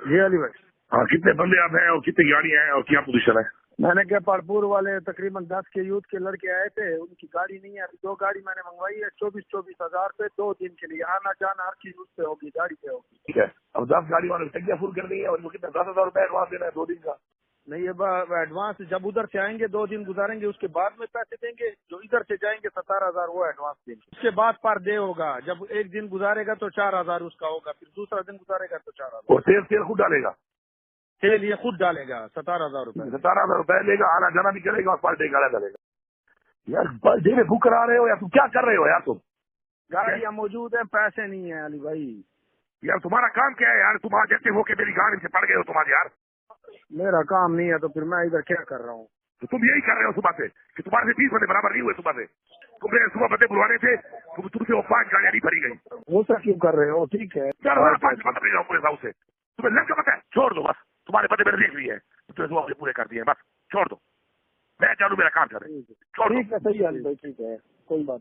जी अली भाई। हाँ, कितने बंदे आप हैं और कितनी गाड़ियां हैं और क्या पोजीशन है? मैंने क्या पालपुर वाले तकरीबन 10 के यूथ के लड़के आए थे, उनकी गाड़ी नहीं है अभी। 2 गाड़ी मैंने मंगवाई है 24 हजार पे 2 दिन के लिए। आना जाना हर की यूथ पे होगी, गाड़ी पे होगी। ठीक है, अब 10 गाड़ी वाले टंकियां फुल कर दी है और इनको कितना 10,000 रुपए एडवांस देना है 2 दिन का? नहीं, ये एडवांस जब उधर से आएंगे 2 दिन गुजारेंगे उसके बाद में पैसे देंगे। जो इधर से जाएंगे 17,000 वो एडवांस देंगे। उसके बाद पर डे होगा। जब एक दिन गुजारेगा तो 4,000 उसका होगा, फिर दूसरा दिन गुजारेगा तो 4,000। और तेल खुद डालेगा? तेल ये खुद डालेगा 17,000 रुपए। 17,000 रुपए लेगा, आना जाना भी करेगा और पर डे गाड़ा डालेगा। यार पर डे में बुक करा रहे हो या तुम क्या कर रहे हो यार? तुम गाड़ियाँ मौजूद है, पैसे नहीं है अली भाई। यार तुम्हारा काम क्या है यार? तुम आज जैसे हो के मेरी गाड़ी से पड़ गए हो तुम्हारे यार। मेरा काम नहीं है तो फिर मैं इधर क्या कर रहा हूँ? तो तुम यही कर रहे हो सुबह से कि तुम्हारे से 20 बंदे बराबर नहीं हुए सुबह से। तुमने सुबह बंदे बुलवाने थे, तुमसे वो 5 गाड़ियां नहीं भरी गई। वो सब क्यों कर रहे हो? ठीक है, 4,500 बंदे जाओ पूरे हाउस से। तुम्हें लग का पता है? छोड़ दो बस, तुम्हारे बंदे मैंने देख लिए हैं, तुमने सुबह पूरे कर दिए, बस छोड़ दो। मैं चालू मेरा काम कर रहा हूँ, छोड़ दो। ठीक है, सही है अली भाई, ठीक है, कोई बात नहीं।